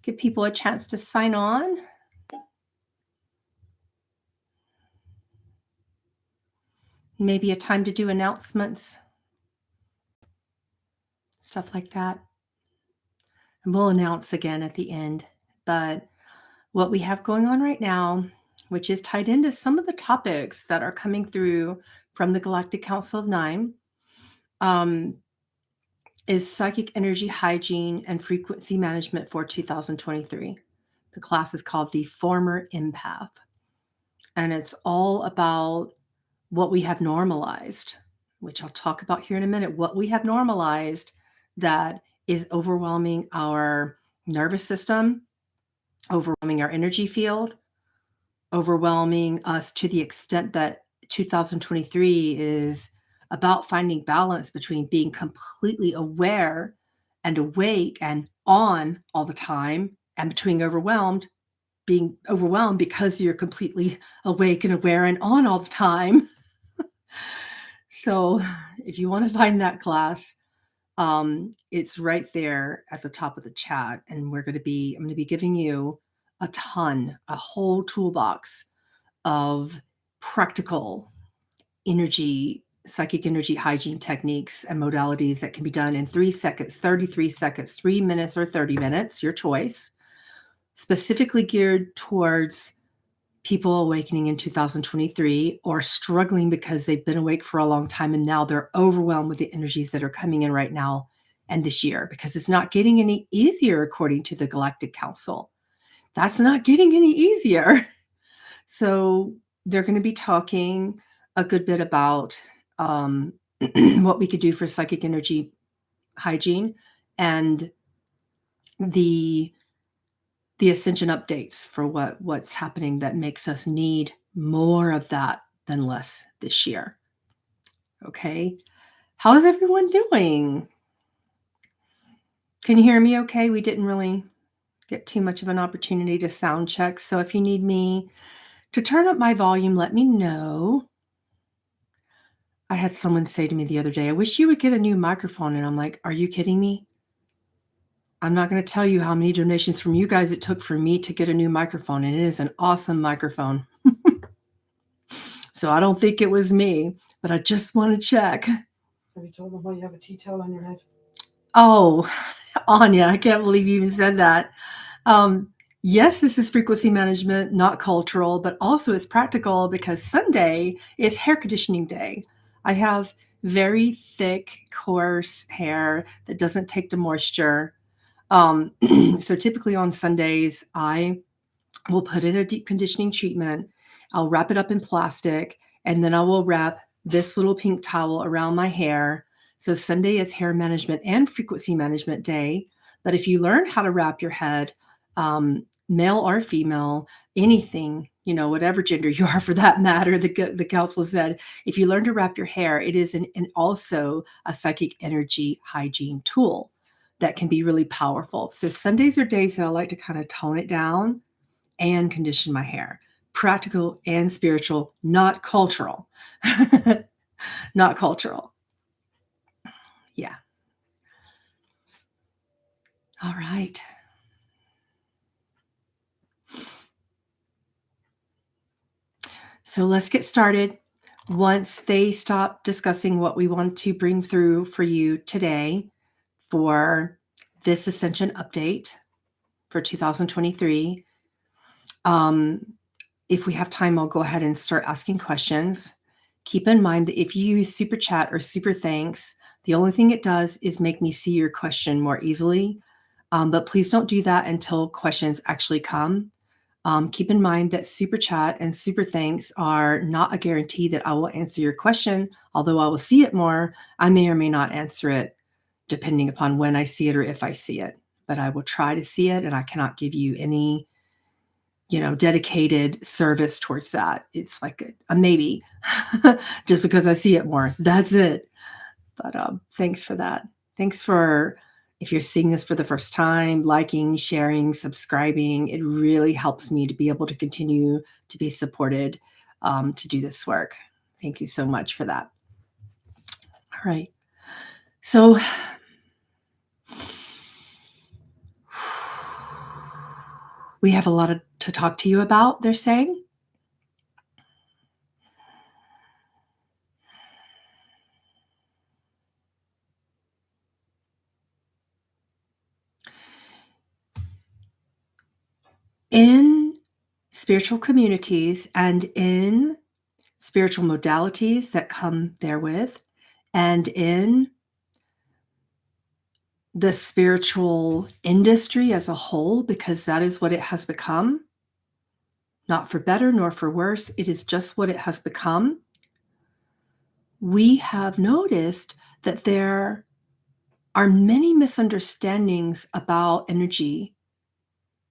Give people a chance to sign on. Maybe a time to do announcements, stuff like that. And we'll announce again at the end. But what we have going on right now, which is tied into some of the topics that are coming through from the Galactic Council of Nine, is Psychic Energy Hygiene and Frequency Management for 2023. The class is called The Former Empath. And it's all about what we have normalized, which I'll talk about here in a minute, what we have normalized that is overwhelming our nervous system, overwhelming our energy field, overwhelming us to the extent that 2023 is about finding balance between being completely aware and awake and on all the time, and between being overwhelmed because you're completely awake and aware and on all the time. So if you want to find that class, it's right there at the top of the chat. And I'm going to be giving you a whole toolbox of practical psychic energy hygiene techniques and modalities that can be done in 3 seconds, 33 seconds, 3 minutes, or 30 minutes, your choice, specifically geared towards people awakening in 2023 or struggling because they've been awake for a long time and now they're overwhelmed with the energies that are coming in right now and this year, because it's not getting any easier according to the Galactic Council. That's not getting any easier. So they're going to be talking a good bit about what we could do for psychic energy hygiene and the Ascension updates for what's happening that makes us need more of that than less this year. Okay. How is everyone doing? Can you hear me okay? We didn't really get too much of an opportunity to sound check. So if you need me to turn up my volume, let me know. I had someone say to me the other day, I wish you would get a new microphone. And I'm like, are you kidding me? I'm not going to tell you how many donations from you guys it took for me to get a new microphone. And it is an awesome microphone. So I don't think it was me, but I just want to check. Have you told them why you have a tea towel on your head? Oh, Anya, I can't believe you even said that. Yes, this is frequency management, not cultural, but also it's practical because Sunday is hair conditioning day. I have very thick, coarse hair that doesn't take the moisture. So typically on Sundays, I will put in a deep conditioning treatment. I'll wrap it up in plastic, and then I will wrap this little pink towel around my hair. So Sunday is hair management and frequency management day. But if you learn how to wrap your head, male or female, anything, whatever gender you are for that matter, the council said, if you learn to wrap your hair, it is also a psychic energy hygiene tool that can be really powerful. So Sundays are days that I like to kind of tone it down and condition my hair. Practical and spiritual, not cultural. Not cultural. Yeah. All right. So let's get started. Once they stop discussing what we want to bring through for you today for this Ascension update for 2023, if we have time, I'll go ahead and start asking questions. Keep in mind that if you use Super Chat or Super Thanks, the only thing it does is make me see your question more easily. But please don't do that until questions actually come. Keep in mind that Super Chat and Super Thanks are not a guarantee that I will answer your question. Although I will see it more, I may or may not answer it depending upon when I see it or if I see it. But I will try to see it, and I cannot give you any dedicated service towards that. It's like a maybe just because I see it more. That's it. But thanks for that. Thanks for, if you're seeing this for the first time, liking, sharing, subscribing. It really helps me to be able to continue to be supported to do this work. Thank you so much for that. All right. So We have a lot to talk to you about, they're saying. In spiritual communities and in spiritual modalities that come therewith, and in the spiritual industry as a whole, because that is what it has become, not for better nor for worse, it is just what it has become. We have noticed that there are many misunderstandings about energy,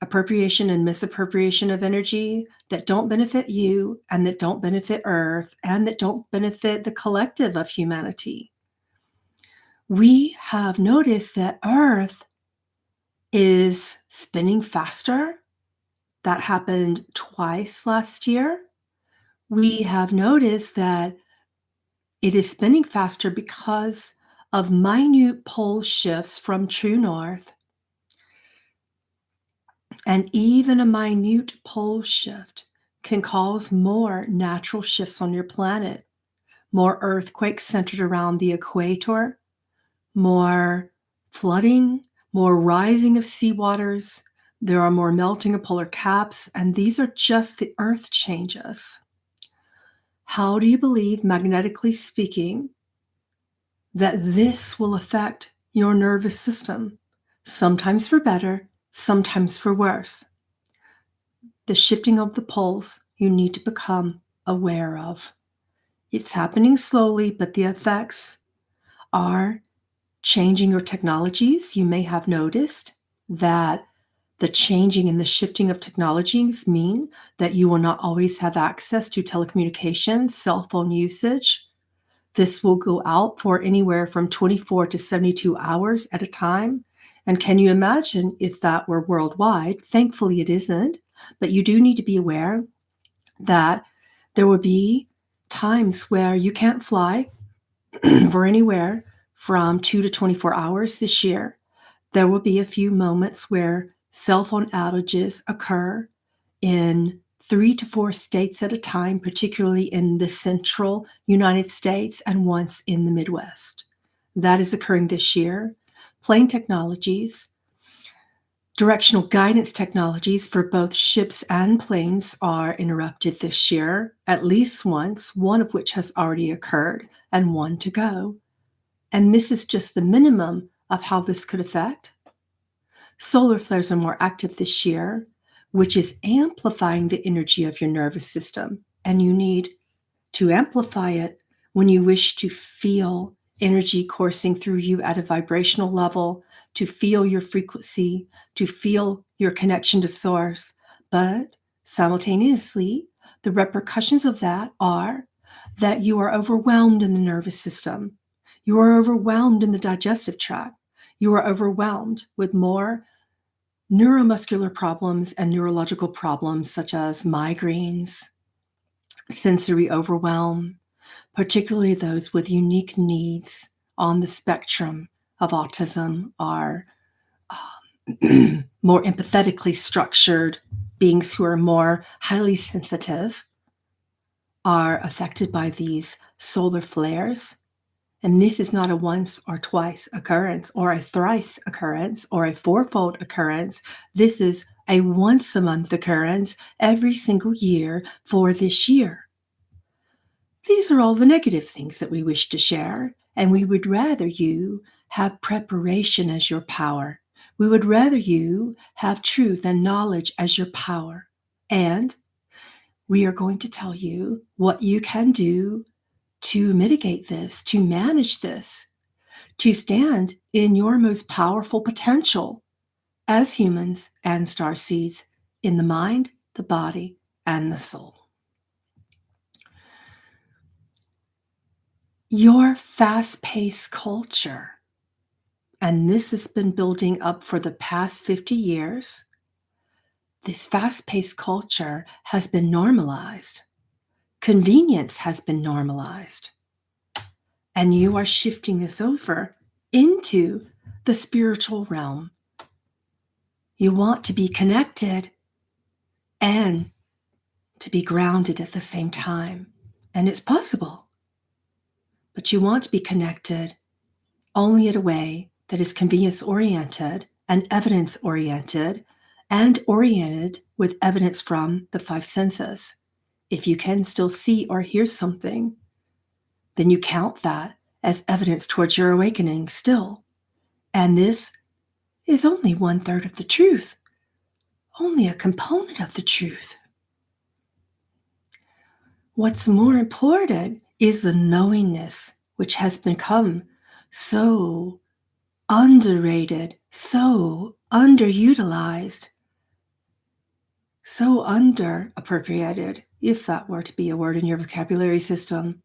appropriation and misappropriation of energy that don't benefit you and that don't benefit Earth and that don't benefit the collective of humanity. We have noticed that Earth is spinning faster. That happened twice last year. We have noticed that it is spinning faster because of minute pole shifts from true north. And even a minute pole shift can cause more natural shifts on your planet, more earthquakes centered around the equator, more flooding, more rising of seawaters. There are more melting of polar caps, and these are just the earth changes. How do you believe, magnetically speaking, that this will affect your nervous system? Sometimes for better, sometimes for worse. The shifting of the poles you need to become aware of. It's happening slowly, but the effects are changing your technologies. You may have noticed that the changing and the shifting of technologies mean that you will not always have access to telecommunications, cell phone usage. This will go out for anywhere from 24 to 72 hours at a time. And can you imagine if that were worldwide? Thankfully, it isn't. But you do need to be aware that there will be times where you can't fly for anywhere from 2 to 24 hours this year. There will be a few moments where cell phone outages occur in 3 to 4 states at a time, particularly in the central United States and once in the Midwest. That is occurring this year. Plane technologies, directional guidance technologies for both ships and planes are interrupted this year, at least once, one of which has already occurred, and one to go. And this is just the minimum of how this could affect. Solar flares are more active this year, which is amplifying the energy of your nervous system. And you need to amplify it when you wish to feel energy coursing through you at a vibrational level, to feel your frequency, to feel your connection to source. But simultaneously, the repercussions of that are that you are overwhelmed in the nervous system. You are overwhelmed in the digestive tract. You are overwhelmed with more neuromuscular problems and neurological problems such as migraines, sensory overwhelm, particularly those with unique needs on the spectrum of autism are more empathetically structured beings who are more highly sensitive are affected by these solar flares. And this is not a once or twice occurrence or a thrice occurrence or a fourfold occurrence. This is a once a month occurrence every single year for this year. These are all the negative things that we wish to share, and we would rather you have preparation as your power. We would rather you have truth and knowledge as your power. And we are going to tell you what you can do to mitigate this, to manage this, to stand in your most powerful potential as humans and starseeds in the mind, the body, and the soul. Your fast-paced culture, and this has been building up for the past 50 years, this fast-paced culture has been normalized. Convenience has been normalized. And you are shifting this over into the spiritual realm. You want to be connected, and to be grounded at the same time. And it's possible. But you want to be connected only in a way that is convenience-oriented and evidence-oriented and oriented with evidence from the five senses. If you can still see or hear something, then you count that as evidence towards your awakening still. And this is only 1/3 of the truth, only a component of the truth. What's more important is the knowingness, which has become so underrated, so underutilized, so underappropriated, if that were to be a word in your vocabulary system.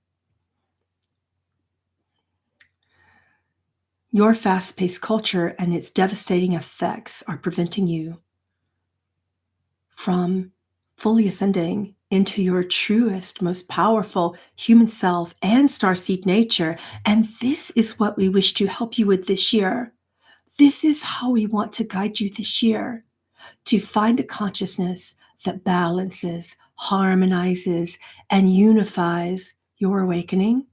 Your fast-paced culture and its devastating effects are preventing you from fully ascending into your truest, most powerful human self and starseed nature. And this is what we wish to help you with this year. This is how we want to guide you this year, to find a consciousness that balances, harmonizes, and unifies your awakening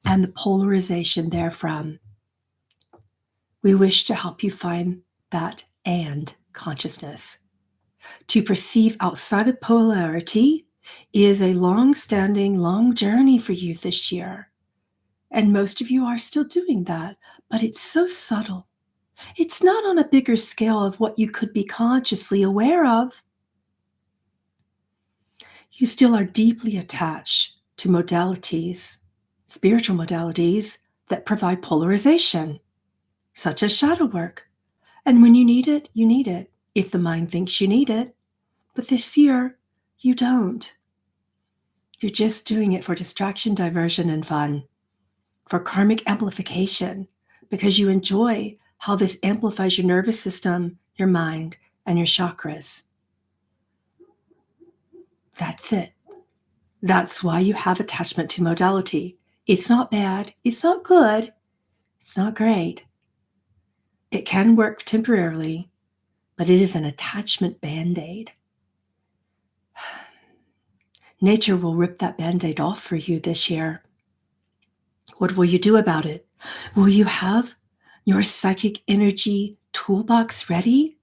and the polarization therefrom. We wish to help you find that and consciousness. To perceive outside of polarity is a long-standing, long journey for you this year. And most of you are still doing that, but it's so subtle. It's not on a bigger scale of what you could be consciously aware of. You still are deeply attached to modalities, spiritual modalities that provide polarization, such as shadow work. And when you need it, if the mind thinks you need it. But this year, you don't. You're just doing it for distraction, diversion, and fun, for karmic amplification, because you enjoy how this amplifies your nervous system, your mind, and your chakras. That's it. That's why you have attachment to modality. It's not bad. It's not good. It's not great. It can work temporarily, but it is an attachment band-aid. Nature will rip that band-aid off for you this year. What will you do about it? Will you have your psychic energy toolbox ready?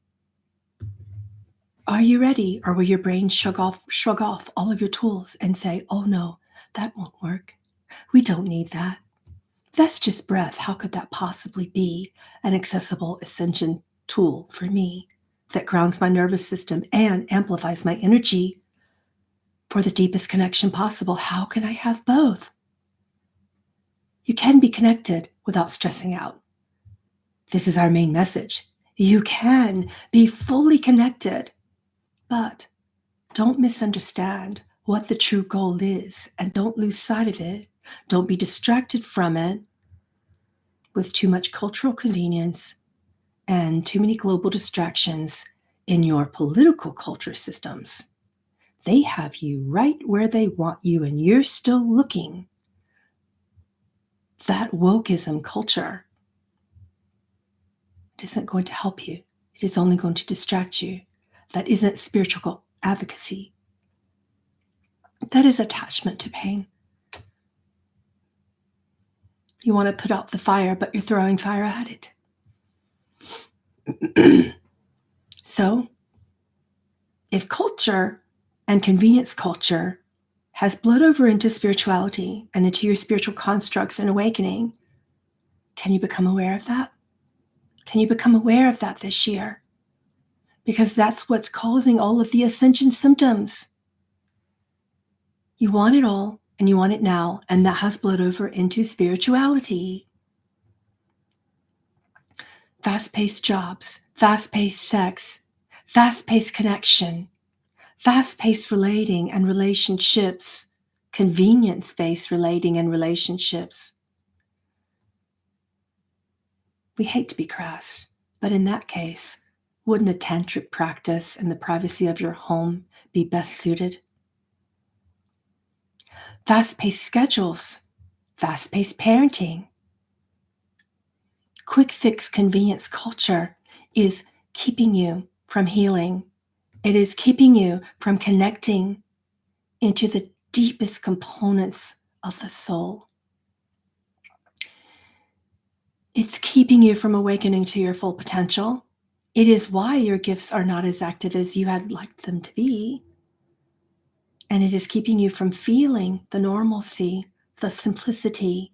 Are you ready? Or will your brain shrug off all of your tools and say, oh no, that won't work. We don't need that. That's just breath. How could that possibly be an accessible ascension tool for me that grounds my nervous system and amplifies my energy for the deepest connection possible? How can I have both? You can be connected without stressing out. This is our main message. You can be fully connected, but don't misunderstand what the true goal is and don't lose sight of it. Don't be distracted from it with too much cultural convenience and too many global distractions in your political culture systems. They have you right where they want you, and you're still looking. That wokeism culture isn't going to help you. It is only going to distract you. That isn't spiritual advocacy. That is attachment to pain. You want to put out the fire, but you're throwing fire at it. So, if culture and convenience culture has bled over into spirituality and into your spiritual constructs and awakening, can you become aware of that? Can you become aware of that this year? Because that's what's causing all of the ascension symptoms. You want it all, and you want it now, and that has bled over into spirituality. Fast-paced jobs, fast-paced sex, fast-paced connection, fast-paced relating and relationships, convenience-based relating and relationships. We hate to be crass, but in that case, wouldn't a tantric practice in the privacy of your home be best suited? Fast-paced schedules, fast-paced parenting. Quick fix convenience culture is keeping you from healing It is keeping you from connecting into the deepest components of the soul. It's keeping you from awakening to your full potential. It is why your gifts are not as active as you had liked them to be. And it is keeping you from feeling the normalcy, the simplicity,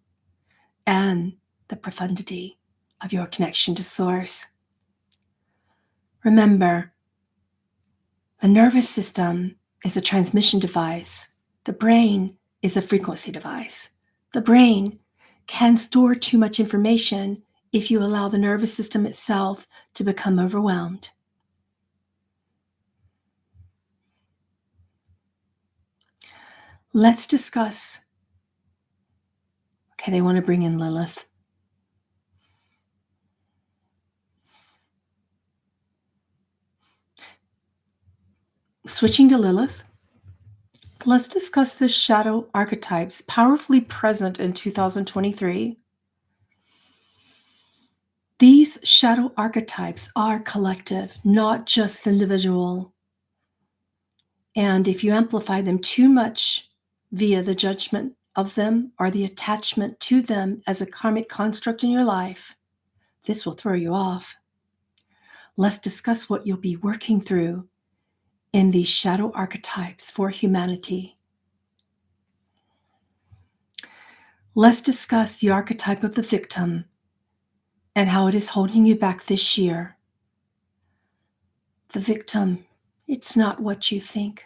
and the profundity of your connection to Source. Remember, the nervous system is a transmission device. The brain is a frequency device. The brain can store too much information if you allow the nervous system itself to become overwhelmed. Let's discuss. Okay, they want to bring in Lilith. Switching to Lilith, let's discuss the shadow archetypes powerfully present in 2023. These shadow archetypes are collective, not just individual. And if you amplify them too much via the judgment of them or the attachment to them as a karmic construct in your life, this will throw you off. Let's discuss what you'll be working through in these shadow archetypes for humanity. Let's discuss the archetype of the victim and how it is holding you back this year. The victim, it's not what you think.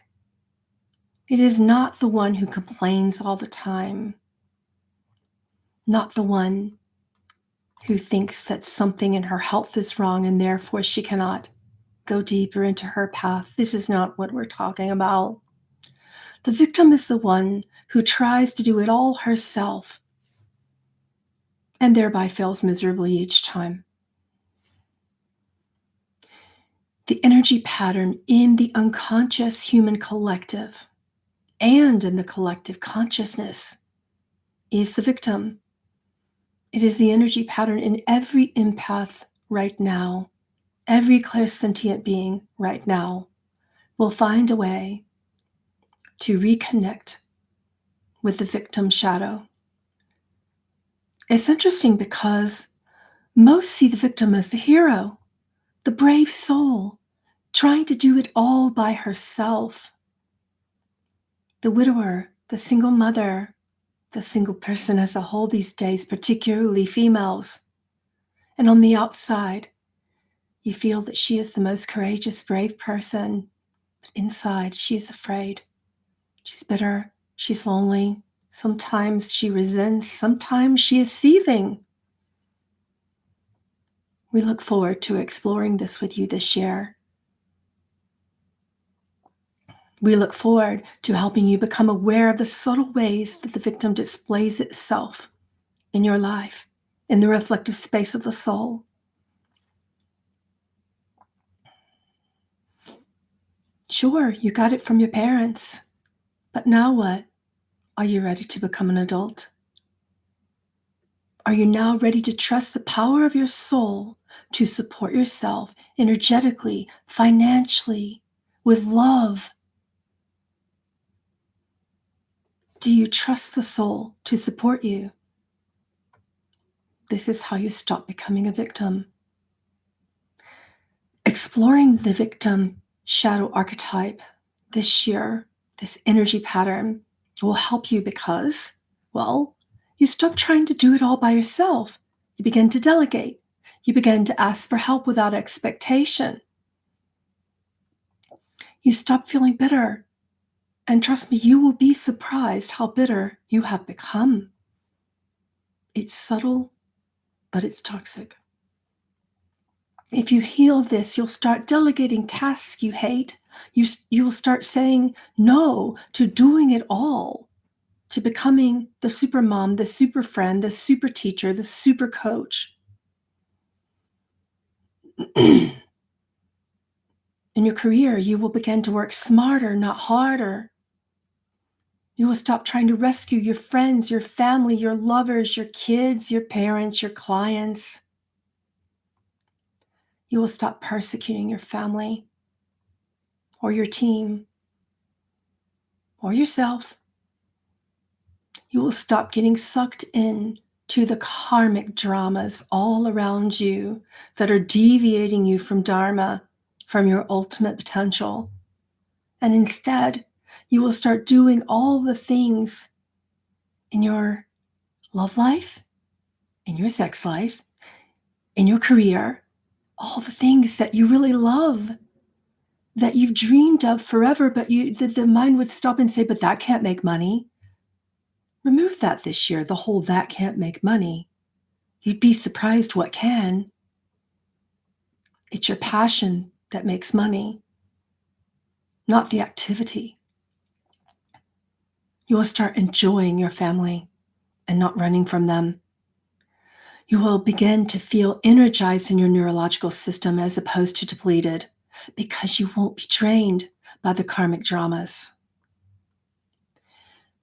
It is not the one who complains all the time, not the one who thinks that something in her health is wrong and therefore she cannot go deeper into her path. This is not what we're talking about. The victim is the one who tries to do it all herself and thereby fails miserably each time. The energy pattern in the unconscious human collective and in the collective consciousness is the victim. It is the energy pattern in every empath right now. Every clairsentient being right now will find a way to reconnect with the victim shadow. It's interesting because most see the victim as the hero, the brave soul, trying to do it all by herself. The widower, the single mother, the single person as a whole these days, particularly females. And on the outside, you feel that she is the most courageous, brave person, but inside she is afraid. She's bitter, she's lonely. Sometimes she resents, sometimes she is seething. We look forward to exploring this with you this year. We look forward to helping you become aware of the subtle ways that the victim displays itself in your life, in the reflective space of the soul. Sure, you got it from your parents, but now what? Are you ready to become an adult? Are you now ready to trust the power of your soul to support yourself energetically, financially, with love? Do you trust the soul to support you? This is how you stop becoming a victim. Exploring the victim shadow archetype this year, this energy pattern, will help you because, well, you stop trying to do it all by yourself. You begin to delegate. You begin to ask for help without expectation. You stop feeling bitter. And trust me, you will be surprised how bitter you have become. It's subtle, but it's toxic. If you heal this, you'll start delegating tasks you hate. You will start saying no to doing it all, to becoming the super mom, the super friend, the super teacher, the super coach. In your career, you will begin to work smarter, not harder. You will stop trying to rescue your friends, your family, your lovers, your kids, your parents, your clients. You will stop persecuting your family. or your team or yourself, you will stop getting sucked in to the karmic dramas all around you that are deviating you from Dharma, from your ultimate potential. And instead, you will start doing all the things in your love life, in your sex life, in your career, all the things that you really love, that you've dreamed of forever, but the mind would stop and say, but that can't make money. Remove that this year, the whole that can't make money. You'd be surprised what can. It's your passion that makes money, not the activity. You will start enjoying your family and not running from them. You will begin to feel energized in your neurological system as opposed to depleted, because you won't be drained by the karmic dramas.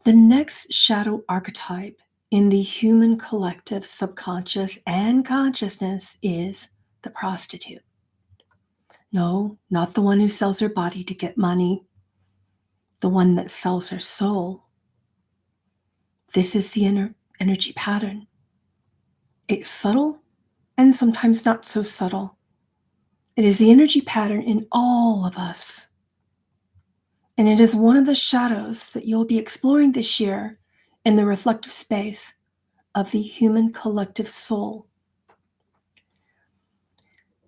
The next shadow archetype in the human collective subconscious and consciousness is the prostitute. No, not the one who sells her body to get money, the one that sells her soul. This is the energy pattern. It's subtle and sometimes not so subtle. It is the energy pattern in all of us. And it is one of the shadows that you'll be exploring this year in the reflective space of the human collective soul.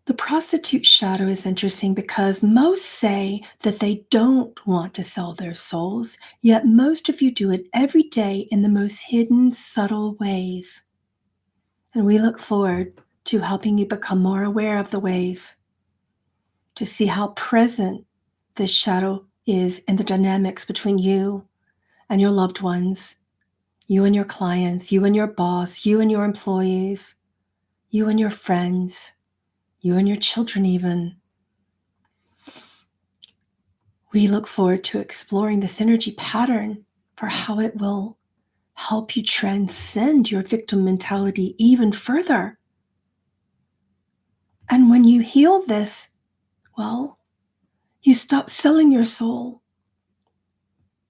The prostitute shadow is interesting because most say that they don't want to sell their souls, yet most of you do it every day in the most hidden, subtle ways. And we look forward to helping you become more aware of the ways, to see how present this shadow is in the dynamics between you and your loved ones, you and your clients, you and your boss, you and your employees, you and your friends, you and your children even. We look forward to exploring this energy pattern for how it will help you transcend your victim mentality even further. And when you heal this, well, you stop selling your soul.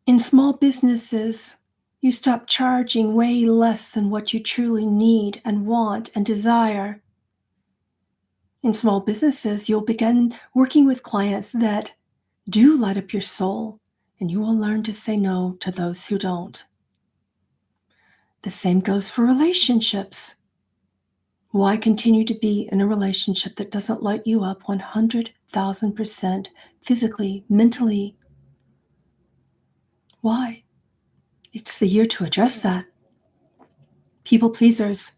In small businesses, you stop charging way less than what you truly need and want and desire. In small businesses, you'll begin working with clients that do light up your soul, and you will learn to say no to those who don't. The same goes for relationships. Why continue to be in a relationship that doesn't light you up 100,000% physically, mentally? Why? It's the year to address that. People pleasers.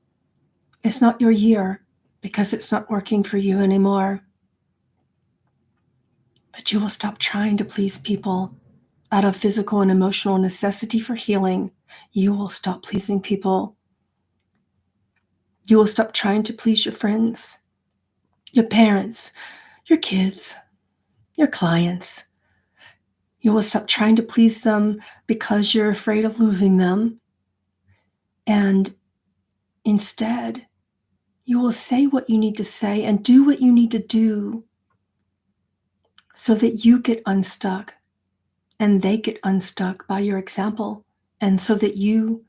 It's not your year because it's not working for you anymore. But you will stop trying to please people out of physical and emotional necessity for healing. You will stop pleasing people. You will stop trying to please your friends, your parents, your kids, your clients. You will stop trying to please them because you're afraid of losing them. And instead, you will say what you need to say and do what you need to do so that you get unstuck and they get unstuck by your example, and so that you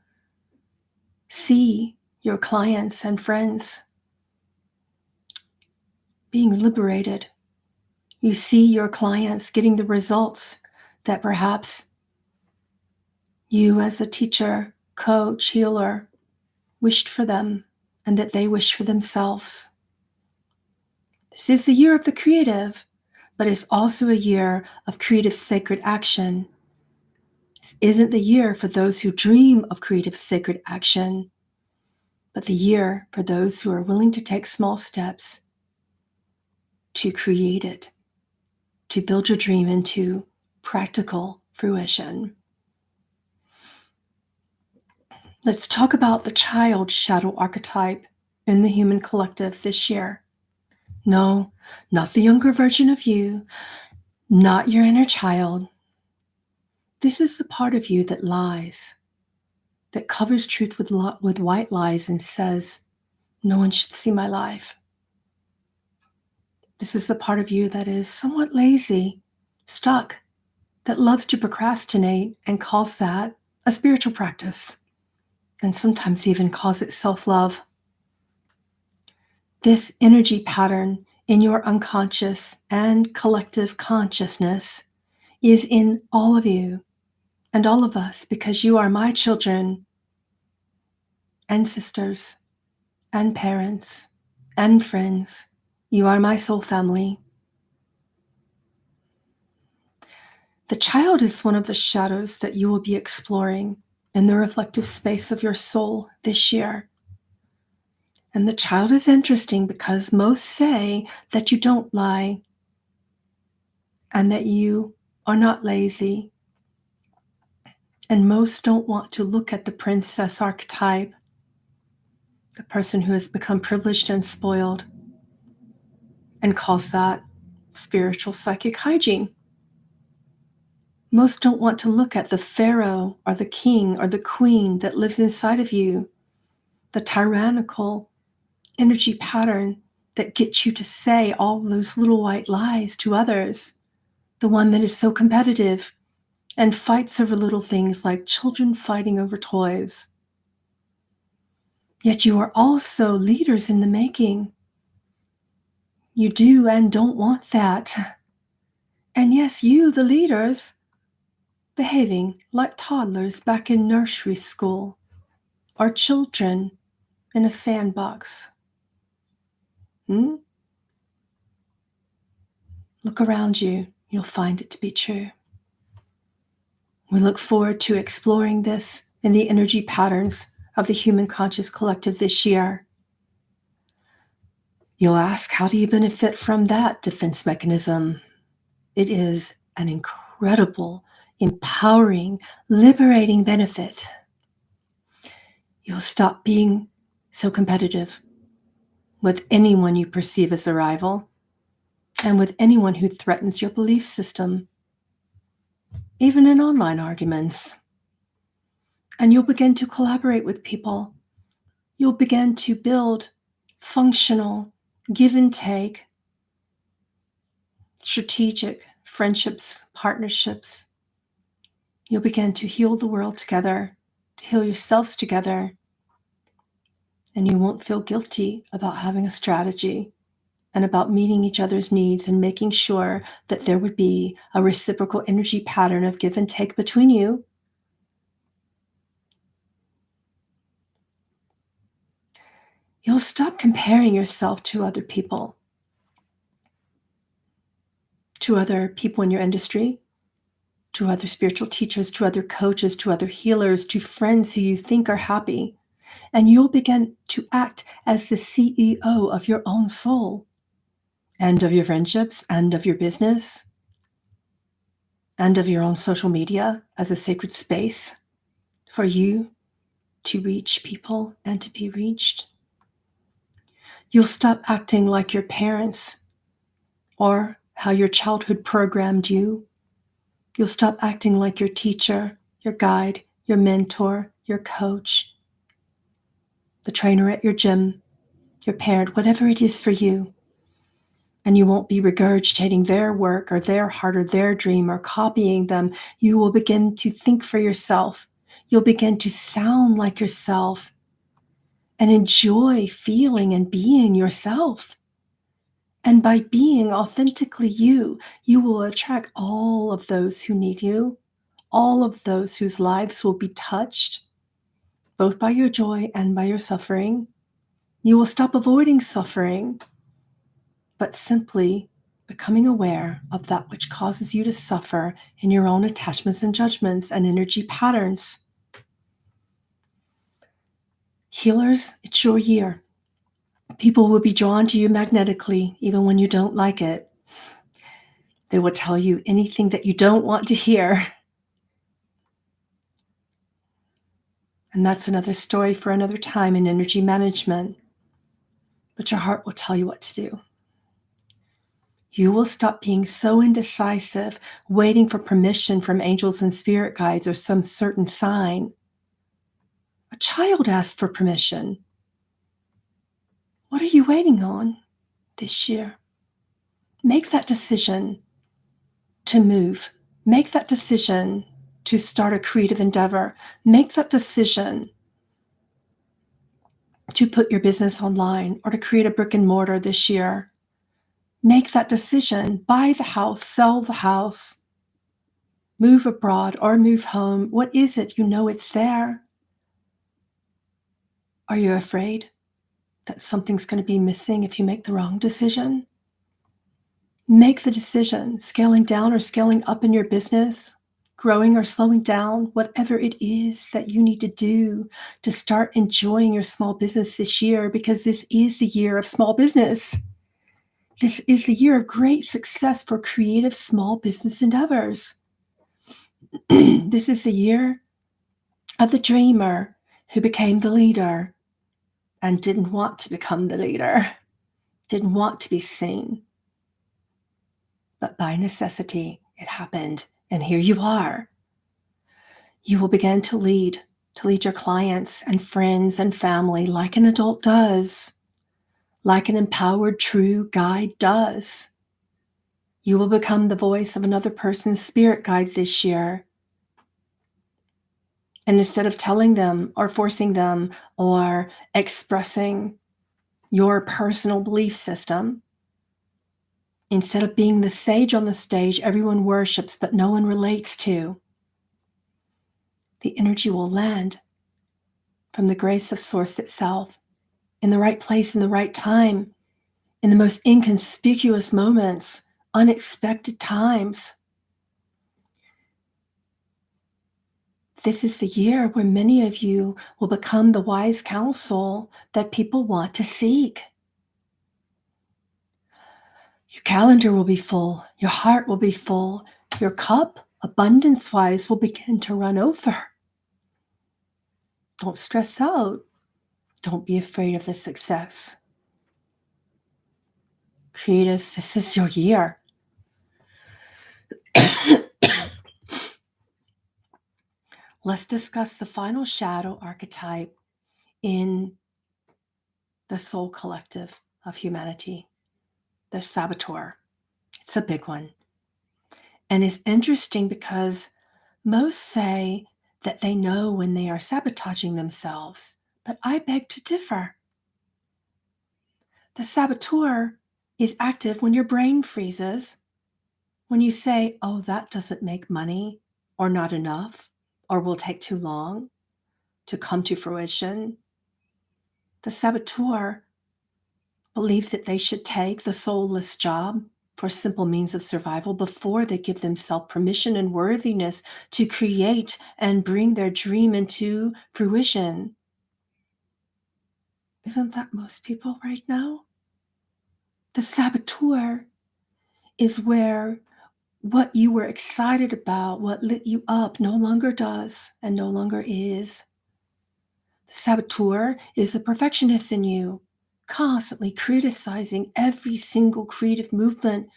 see your clients and friends being liberated. You see your clients getting the results that perhaps you as a teacher, coach, healer wished for them and that they wish for themselves. This is the year of the creative, but it's also a year of creative sacred action. This isn't the year for those who dream of creative sacred action, but the year for those who are willing to take small steps to create it, to build your dream into practical fruition. Let's talk about the child shadow archetype in the human collective this year. No, not the younger version of you, not your inner child. This is the part of you that lies, that covers truth with white lies and says, no one should see my life. This is the part of you that is somewhat lazy, stuck, that loves to procrastinate and calls that a spiritual practice, and sometimes even calls it self-love. This energy pattern in your unconscious and collective consciousness is in all of you and all of us, because you are my children and sisters and parents and friends. You are my soul family. The child is one of the shadows that you will be exploring in the reflective space of your soul this year. And the child is interesting because most say that you don't lie and that you are not lazy. And most don't want to look at the princess archetype, the person who has become privileged and spoiled, and calls that spiritual psychic hygiene. Most don't want to look at the pharaoh or the king or the queen that lives inside of you, the tyrannical energy pattern that gets you to say all those little white lies to others, the one that is so competitive and fights over little things like children fighting over toys. Yet you are also leaders in the making. You do and don't want that. And yes, you, the leaders, behaving like toddlers back in nursery school or children in a sandbox. Look around you, you'll find it to be true. We look forward to exploring this in the energy patterns of the human conscious collective this year. You'll ask, how do you benefit from that defense mechanism? It is an incredible, empowering, liberating benefit. You'll stop being so competitive with anyone you perceive as a rival and with anyone who threatens your belief system, even in online arguments. And you'll begin to collaborate with people. You'll begin to build functional, give and take, strategic friendships, partnerships. You'll begin to heal the world together, to heal yourselves together. And you won't feel guilty about having a strategy and about meeting each other's needs and making sure that there would be a reciprocal energy pattern of give and take between you. You'll stop comparing yourself to other people in your industry, to other spiritual teachers, to other coaches, to other healers, to friends who you think are happy. And you'll begin to act as the CEO of your own soul and of your friendships and of your business and of your own social media as a sacred space for you to reach people and to be reached. You'll stop acting like your parents or how your childhood programmed you. You'll stop acting like your teacher, your guide, your mentor, your coach, the trainer at your gym, your parent, whatever it is for you. And you won't be regurgitating their work or their heart or their dream or copying them. You will begin to think for yourself. You'll begin to sound like yourself and enjoy feeling and being yourself. And by being authentically you, you will attract all of those who need you, all of those whose lives will be touched, both by your joy and by your suffering. You will stop avoiding suffering, but simply becoming aware of that which causes you to suffer in your own attachments and judgments and energy patterns. Healers, it's your year. People will be drawn to you magnetically, even when you don't like it. They will tell you anything that you don't want to hear. And that's another story for another time in energy management. But your heart will tell you what to do. You will stop being so indecisive, waiting for permission from angels and spirit guides or some certain sign. A child asks for permission. What are you waiting on this year? Make that decision to move. Make that decision to start a creative endeavor. Make that decision to put your business online or to create a brick and mortar this year. Make that decision. Buy the house, sell the house, move abroad or move home. What is it? You know it's there. Are you afraid that something's going to be missing if you make the wrong decision? Make the decision, scaling down or scaling up in your business, growing or slowing down, whatever it is that you need to do to start enjoying your small business this year, because this is the year of small business. This is the year of great success for creative small business endeavors. This is the year of the dreamer who became the leader and didn't want to become the leader, didn't want to be seen. But by necessity, it happened. And here you are. You will begin to lead your clients and friends and family like an adult does, like an empowered, true guide does. You will become the voice of another person's spirit guide this year. And instead of telling them or forcing them or expressing your personal belief system, instead of being the sage on the stage everyone worships but no one relates to, the energy will land from the grace of Source itself, in the right place, in the right time, in the most inconspicuous moments, unexpected times. This is the year where many of you will become the wise counsel that people want to seek. Your calendar will be full. Your heart will be full. Your cup, abundance-wise, will begin to run over. Don't stress out. Don't be afraid of the success. Creatives, this is your year. Let's discuss the final shadow archetype in the soul collective of humanity, the saboteur. It's a big one. And it's interesting because most say that they know when they are sabotaging themselves, but I beg to differ. The saboteur is active when your brain freezes, when you say, oh, that doesn't make money, or not enough, or will take too long to come to fruition. The saboteur believes that they should take the soulless job for simple means of survival before they give themselves permission and worthiness to create and bring their dream into fruition. Isn't that most people right now? The saboteur is where what you were excited about, what lit you up, no longer does and no longer is. The saboteur is the perfectionist in you, constantly criticizing every single creative movement.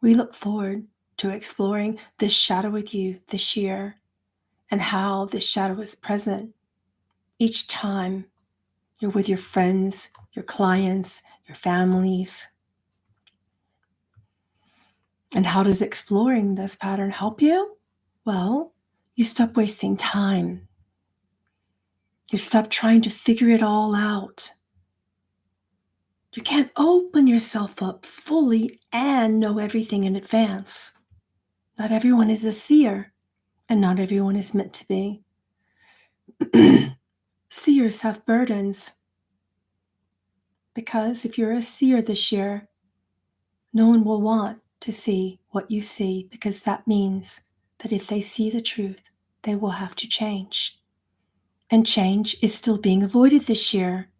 We look forward to exploring this shadow with you this year and how this shadow is present each time you're with your friends, your clients, your families. And how does exploring this pattern help you? Well, you stop wasting time. You stop trying to figure it all out. You can't open yourself up fully and know everything in advance. Not everyone is a seer, and not everyone is meant to be. Seers have burdens, because if you're a seer this year, no one will want to see what you see, because that means that if they see the truth, they will have to change. And change is still being avoided this year.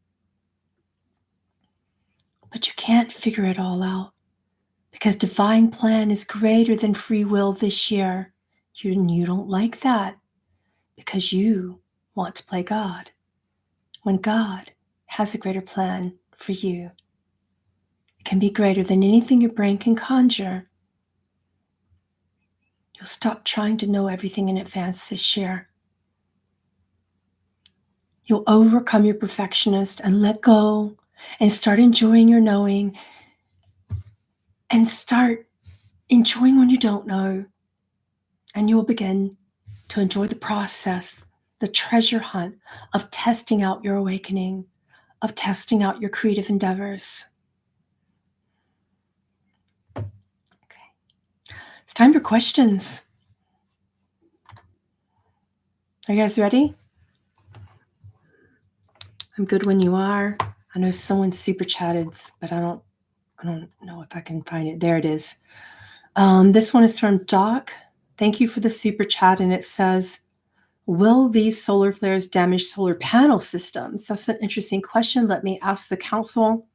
But you can't figure it all out, because divine plan is greater than free will this year. You don't like that because you want to play God, when God has a greater plan for you. It can be greater than anything your brain can conjure. You'll stop trying to know everything in advance this year. You'll overcome your perfectionist and let go and start enjoying your knowing and start enjoying when you don't know, and you'll begin to enjoy the process, the treasure hunt of testing out your awakening, of testing out your creative endeavors. Okay. It's time for questions. Are you guys ready? I'm good when you are. I know someone super chatted, but I don't know if I can find it. There it is. This one is from Doc. Thank you for the super chat. And it says, will these solar flares damage solar panel systems? That's an interesting question. Let me ask the council.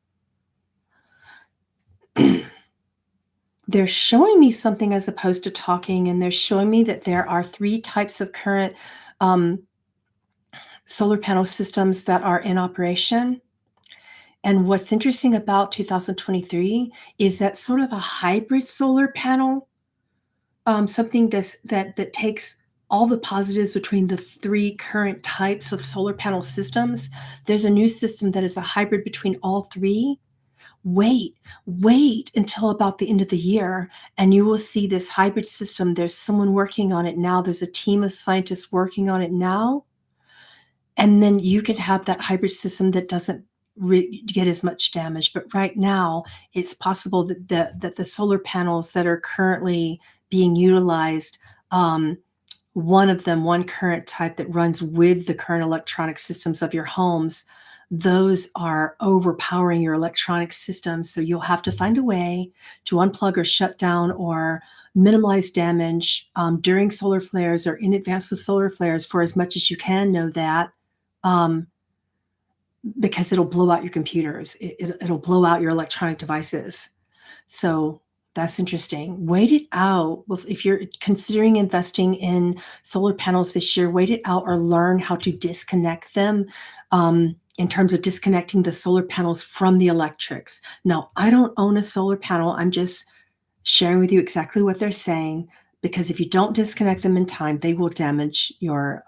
They're showing me something as opposed to talking, and they're showing me that there are 3 types of current solar panel systems that are in operation. And what's interesting about 2023 is that sort of a hybrid solar panel, something that takes all the positives between the 3 current types of solar panel systems. There's a new system that is a hybrid between all 3. Wait until about the end of the year, and you will see this hybrid system. There's someone working on it now. There's a team of scientists working on it now. And then you can have that hybrid system that doesn't get as much damage. But right now, it's possible that the solar panels that are currently being utilized, one current type that runs with the current electronic systems of your homes, those are overpowering your electronic systems. So you'll have to find a way to unplug or shut down or minimize damage during solar flares or in advance of solar flares for as much as you can. Know that, because it'll blow out your computers. It'll blow out your electronic devices. So that's interesting. Wait it out. If you're considering investing in solar panels this year, wait it out or learn how to disconnect them, in terms of disconnecting the solar panels from the electrics. Now, I don't own a solar panel. I'm just sharing with you exactly what they're saying, because if you don't disconnect them in time, they will damage your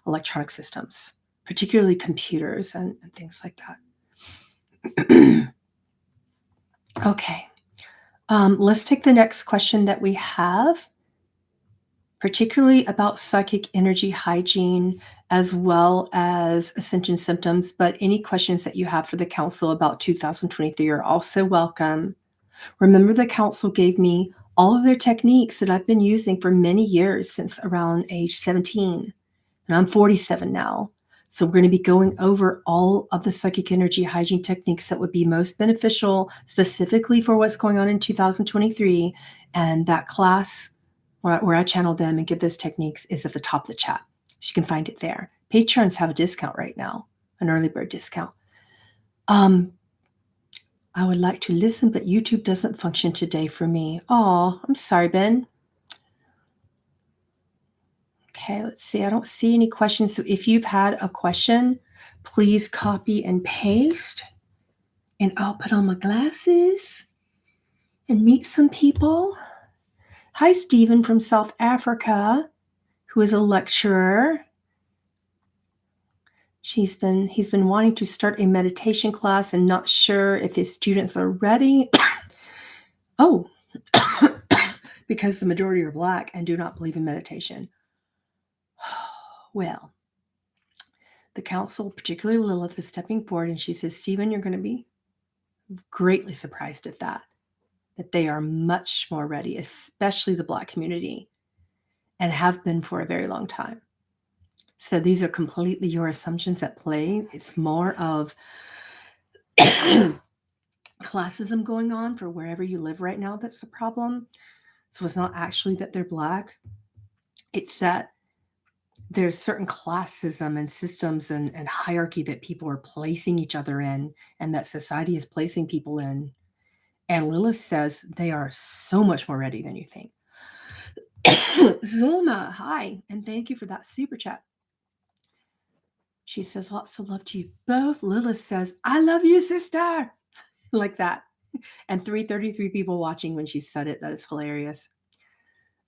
electronic systems, particularly computers and things like that. Okay. Let's take the next question that we have, particularly about psychic energy hygiene, as well as Ascension symptoms. But any questions that you have for the council about 2023 are also welcome. Remember, the council gave me all of their techniques that I've been using for many years, since around age 17. And I'm 47 now. So we're going to be going over all of the psychic energy hygiene techniques that would be most beneficial specifically for what's going on in 2023. And that class where I channel them and give those techniques is at the top of the chat. So you can find it there. Patrons have a discount right now, an early bird discount. I would like to listen, but YouTube doesn't function today for me. Oh, I'm sorry, Ben. Okay, let's see. I don't see any questions. So if you've had a question, please copy and paste. And I'll put on my glasses and meet some people. Hi, Stephen from South Africa, who is a lecturer. He's been wanting to start a meditation class and not sure if his students are ready. Oh, because the majority are Black and do not believe in meditation. Well, the council, particularly Lilith, is stepping forward, and she says, Stephen, you're going to be greatly surprised at that they are much more ready, especially the Black community, and have been for a very long time. So these are completely your assumptions at play. It's more of classism going on for wherever you live right now that's the problem. So it's not actually that they're Black. It's that there's certain classism and systems and hierarchy that people are placing each other in, and that society is placing people in. And Lilith says they are so much more ready than you think. Zulma, hi, and thank you for that super chat. She says, lots of love to you both. Lilith says, I love you, sister. Like that. And 333 people watching when she said it. That is hilarious.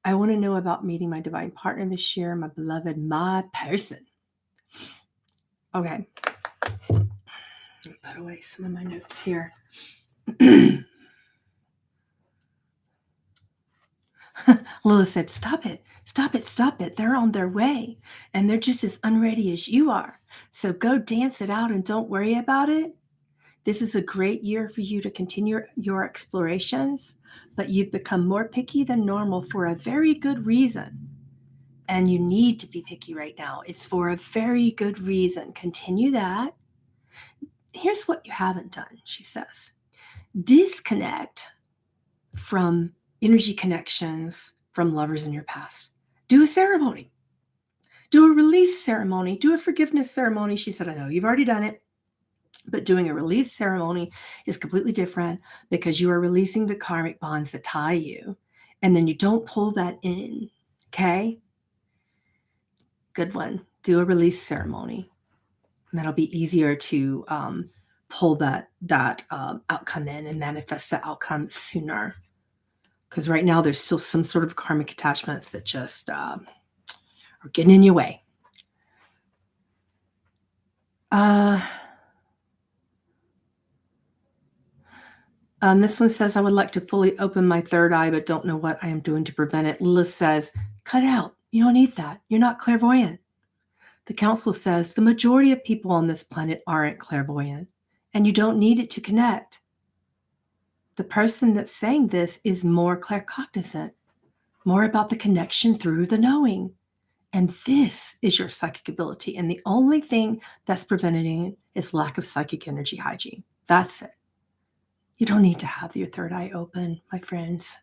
I want to know about meeting my divine partner this year, my beloved, my person. Okay. I'll put away some of my notes here. Lilith said, stop it, stop it, stop it. They're on their way, and they're just as unready as you are. So go dance it out and don't worry about it. This is a great year for you to continue your explorations, but you've become more picky than normal for a very good reason. And you need to be picky right now. It's for a very good reason. Continue that. Here's what you haven't done, she says. Disconnect from energy connections from lovers in your past. Do a ceremony. Do a release ceremony. Do a forgiveness ceremony. She said, I know you've already done it, but doing a release ceremony is completely different because you are releasing the karmic bonds that tie you. And then you don't pull that in. Okay? Good one. Do a release ceremony. And that'll be easier to pull that outcome in and manifest the outcome sooner. Because right now there's still some sort of karmic attachments that just are getting in your way. This one says, I would like to fully open my third eye, but don't know what I am doing to prevent it. Lilith says, cut out. You don't need that. You're not clairvoyant. The council says the majority of people on this planet aren't clairvoyant, and you don't need it to connect. The person that's saying this is more claircognizant, more about the connection through the knowing. And this is your psychic ability. And the only thing that's preventing it is lack of psychic energy hygiene. That's it. You don't need to have your third eye open, my friends.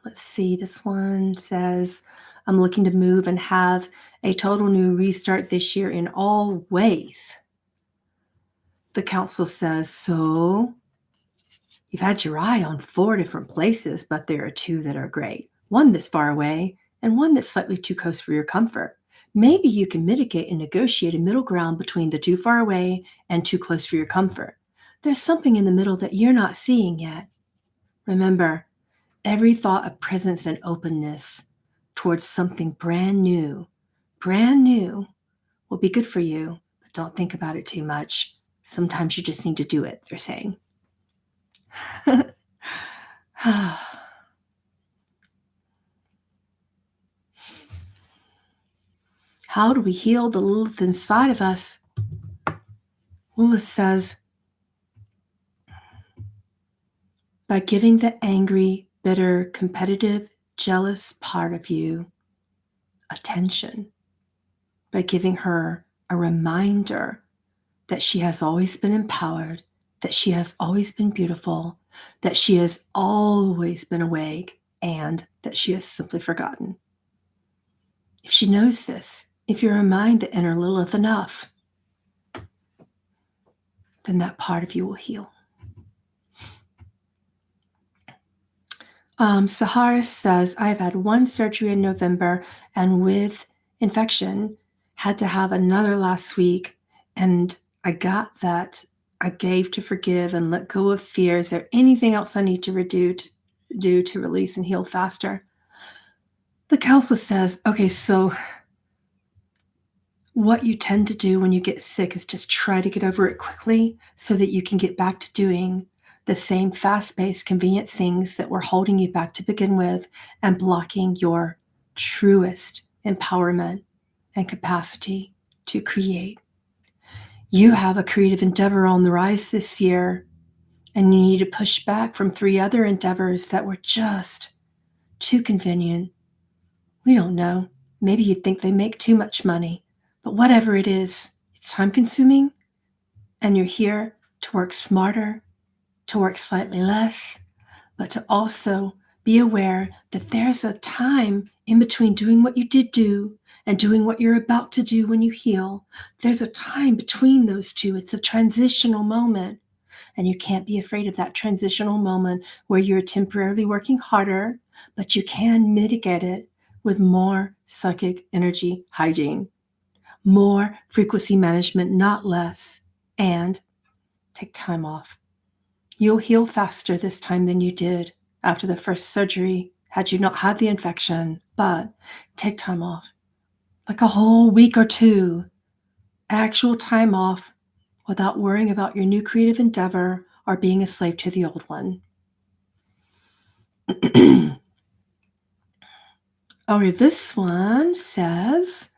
Let's see. This one says, I'm looking to move and have a total new restart this year in all ways. The council says, so you've had your eye on 4 different places, but there are 2 that are great. One that's far away and one that's slightly too close for your comfort. Maybe you can mitigate and negotiate a middle ground between the too far away and too close for your comfort. There's something in the middle that you're not seeing yet. Remember, every thought of presence and openness towards something brand new will be good for you, but don't think about it too much. Sometimes you just need to do it, they're saying. How do we heal the Lilith inside of us? Lilith says, by giving the angry, bitter, competitive, jealous part of you attention, by giving her a reminder that she has always been empowered, that she has always been beautiful, that she has always been awake, and that she has simply forgotten. If she knows this, if you remind the inner Lilith enough, then that part of you will heal. Sahara says, I've had 1 surgery in November and with infection, had to have another last week, and I got that. I gave to forgive and let go of fear. Is there anything else I need to do to release and heal faster? The council says, okay, so what you tend to do when you get sick is just try to get over it quickly so that you can get back to doing the same fast-paced, convenient things that were holding you back to begin with and blocking your truest empowerment and capacity to create. You have a creative endeavor on the rise this year, and you need to push back from 3 other endeavors that were just too convenient. We don't know. Maybe you'd think they make too much money, but whatever it is, it's time-consuming, and you're here to work smarter, to work slightly less, but to also be aware that there's a time in between doing what you did do and doing what you're about to do when you heal. There's a time between those 2. It's a transitional moment, and you can't be afraid of that transitional moment where you're temporarily working harder, but you can mitigate it with more psychic energy hygiene, more frequency management, not less, and take time off. You'll heal faster this time than you did after the first surgery had you not had the infection, but take time off, like a whole week or 2, actual time off without worrying about your new creative endeavor or being a slave to the old one. Okay, this one says,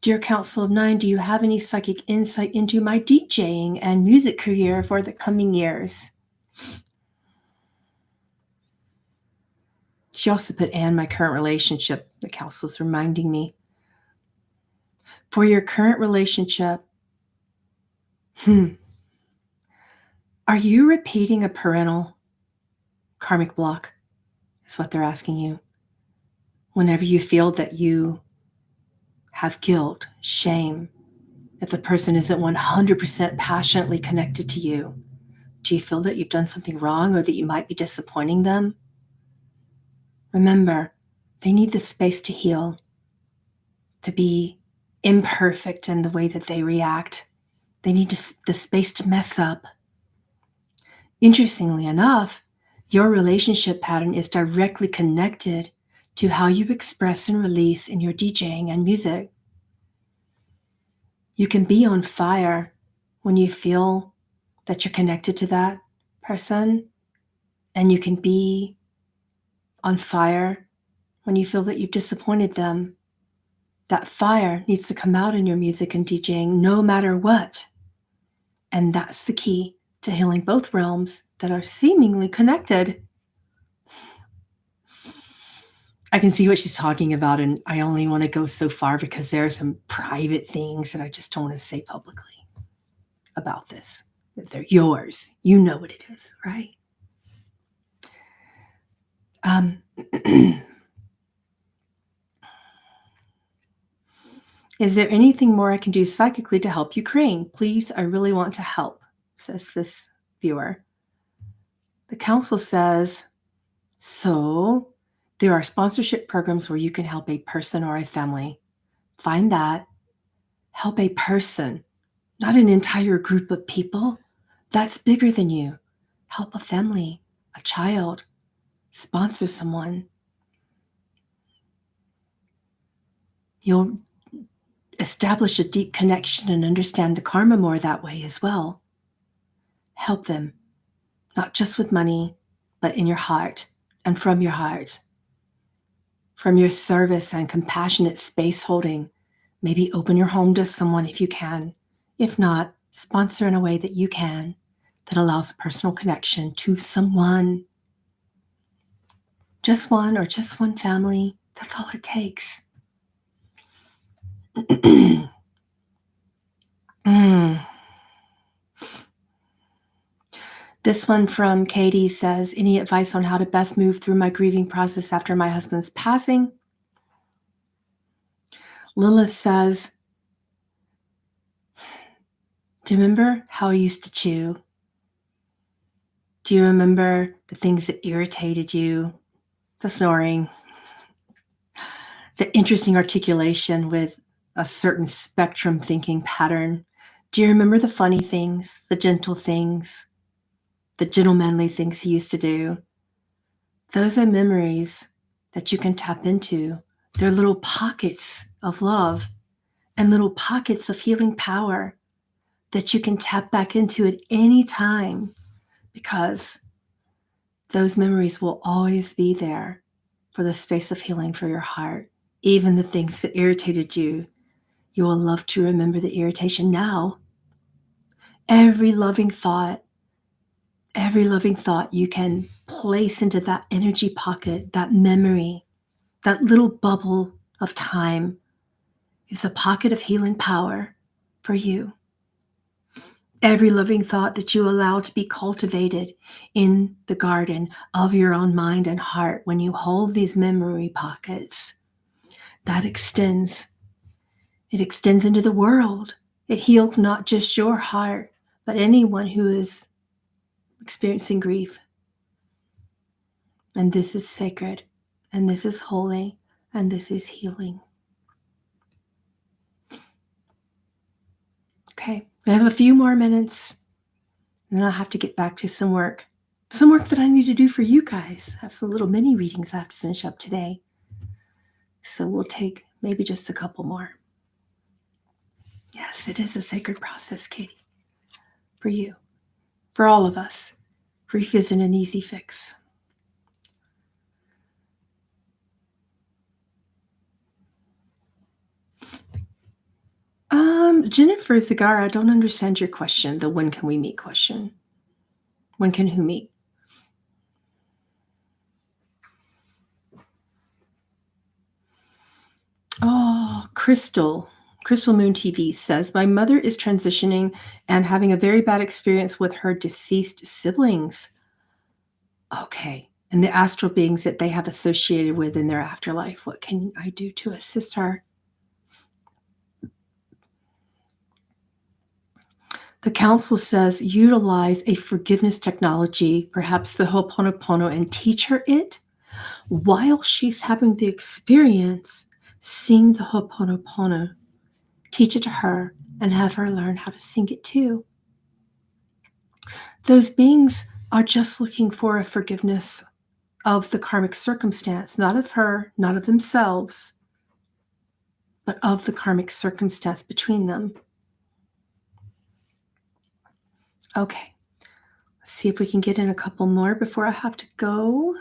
Dear Council of Nine, do you have any psychic insight into my DJing and music career for the coming years? She also put, and my current relationship. The council is reminding me. For your current relationship, are you repeating a parental karmic block? Is what they're asking you. Whenever you feel that you have guilt, shame, if the person isn't 100% passionately connected to you, do you feel that you've done something wrong or that you might be disappointing them? Remember, they need the space to heal, to be imperfect in the way that they react. They need the space to mess up. Interestingly enough, your relationship pattern is directly connected to how you express and release in your DJing and music. You can be on fire when you feel that you're connected to that person, and you can be on fire when you feel that you've disappointed them. That fire needs to come out in your music and DJing no matter what. And that's the key to healing both realms that are seemingly connected. I can see what she's talking about, and I only want to go so far because there are some private things that I just don't want to say publicly about this. If they're yours, you know what it is, right? Is there anything more I can do psychically to help Ukraine? Please, I really want to help, says this viewer. The council says, so there are sponsorship programs where you can help a person or a family. Find that. Help a person, not an entire group of people. That's bigger than you. Help a family, a child. Sponsor someone. You'll establish a deep connection and understand the karma more that way as well. Help them, not just with money, but in your heart and from your heart. From your service and compassionate space holding, maybe open your home to someone if you can. If not, sponsor in a way that you can, that allows a personal connection to someone. Just one or just one family, that's all it takes. This one from Katie says, any advice on how to best move through my grieving process after my husband's passing? Lilith says, do you remember how I used to chew? Do you remember the things that irritated you? The snoring, the interesting articulation with a certain spectrum thinking pattern. Do you remember the funny things, the gentle things, the gentlemanly things he used to do? Those are memories that you can tap into. They're little pockets of love and little pockets of healing power that you can tap back into at any time, because those memories will always be there for the space of healing for your heart. Even the things that irritated you, you will love to remember the irritation now. Every loving thought you can place into that energy pocket, that memory, that little bubble of time is a pocket of healing power for you. Every loving thought that you allow to be cultivated in the garden of your own mind and heart, when you hold these memory pockets, that extends. It extends into the world. It heals not just your heart, but anyone who is experiencing grief. And this is sacred, and this is holy, and this is healing. Okay, I have a few more minutes, and then I'll have to get back to some work that I need to do for you guys. I have some little mini readings I have to finish up today. So we'll take maybe just a couple more. Yes, it is a sacred process, Katie. for you, for all of us. Grief isn't an easy fix. Jennifer Zagara, I don't understand your question, the when can we meet question. When can who meet? Oh, Crystal Moon TV says, my mother is transitioning and having a very bad experience with her deceased siblings. Okay. And the astral beings that they have associated with in their afterlife. What can I do to assist her? The council says utilize a forgiveness technology, perhaps the Ho'oponopono, and teach her it while she's having the experience. Sing the Ho'oponopono, teach it to her, and have her learn how to sing it too. Those beings are just looking for a forgiveness of the karmic circumstance, not of her, not of themselves, but of the karmic circumstance between them. Okay. Let's see if we can get in a couple more before I have to go.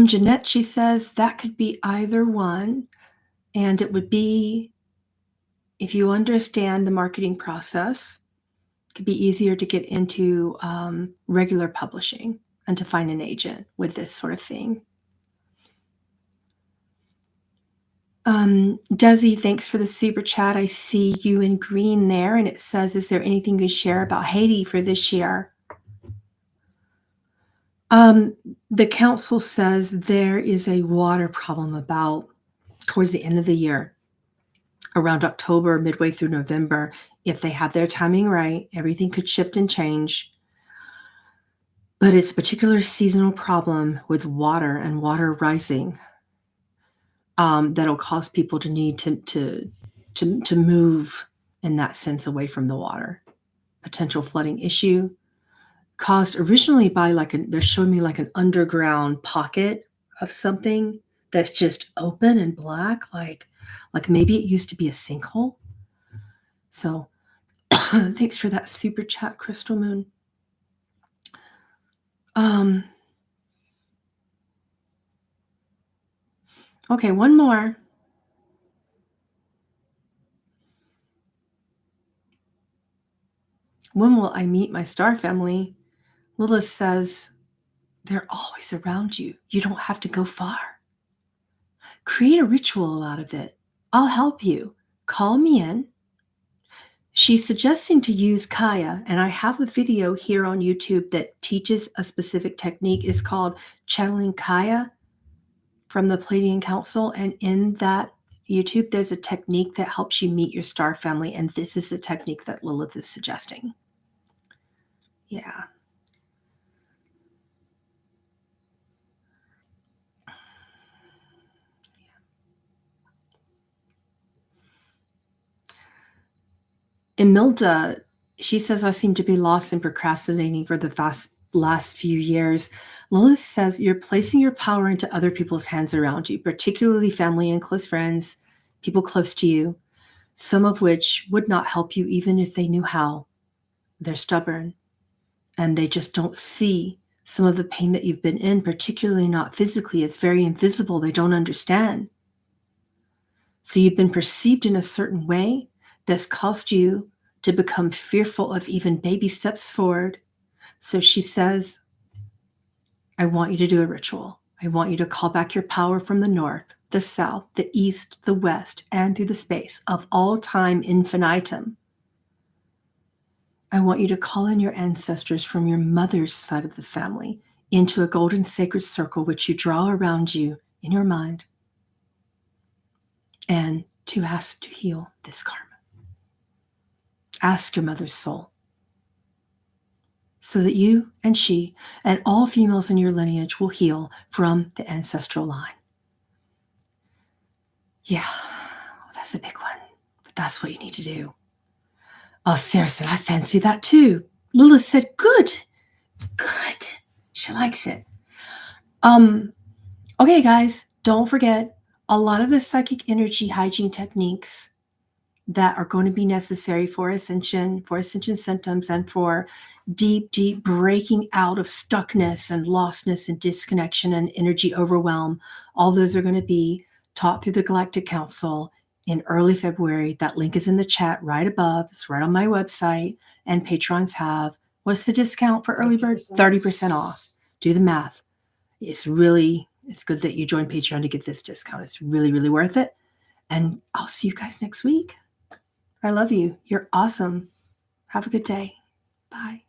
Jeanette, she says that could be either one. And it would be, if you understand the marketing process, it could be easier to get into regular publishing and to find an agent with this sort of thing. Desi, thanks for the super chat. I see you in green there, and it says, is there anything you share about Haiti for this year? The council says there is a water problem about towards the end of the year, around October, midway through November. If they have their timing right, everything could shift and change. But it's a particular seasonal problem with water and water rising that'll cause people to need to move in that sense away from the water. Potential flooding issue caused originally by they're showing me like an underground pocket of something that's just open and black, like maybe it used to be a sinkhole. So thanks for that super chat, Crystal Moon. Okay, one more. When will I meet my star family? Lilith says, they're always around you. You don't have to go far. Create a ritual out of it. I'll help you. Call me in. She's suggesting to use Kaya, and I have a video here on YouTube that teaches a specific technique. It's called Channeling Kaya from the Pleiadian Council, and in that YouTube, there's a technique that helps you meet your star family, and this is the technique that Lilith is suggesting. Yeah. Emilda, she says, I seem to be lost and procrastinating for the last few years. Lilith says, you're placing your power into other people's hands around you, particularly family and close friends, people close to you, some of which would not help you even if they knew how. They're stubborn and they just don't see some of the pain that you've been in, particularly not physically. It's very invisible. They don't understand. So you've been perceived in a certain way that's caused you to become fearful of even baby steps forward. So she says, I want you to do a ritual. I want you to call back your power from the north, the south, the east, the west, and through the space of all time infinitum. I want you to call in your ancestors from your mother's side of the family into a golden sacred circle, which you draw around you in your mind, and to ask to heal this karma. Ask your mother's soul so that you and she and all females in your lineage will heal from the ancestral line. Yeah, that's a big one, but that's what you need to do. Oh, Sarah said, I fancy that too. Lilith said, good. She likes it. Okay, guys, don't forget, a lot of the psychic energy hygiene techniques that are going to be necessary for ascension symptoms, and for deep, deep breaking out of stuckness and lostness and disconnection and energy overwhelm. All those are going to be taught through the Galactic Council in early February. That link is in the chat right above. It's right on my website. And patrons have, what's the discount for early bird? 30% off. Do the math. It's good that you join Patreon to get this discount. It's really, really worth it. And I'll see you guys next week. I love you. You're awesome. Have a good day. Bye.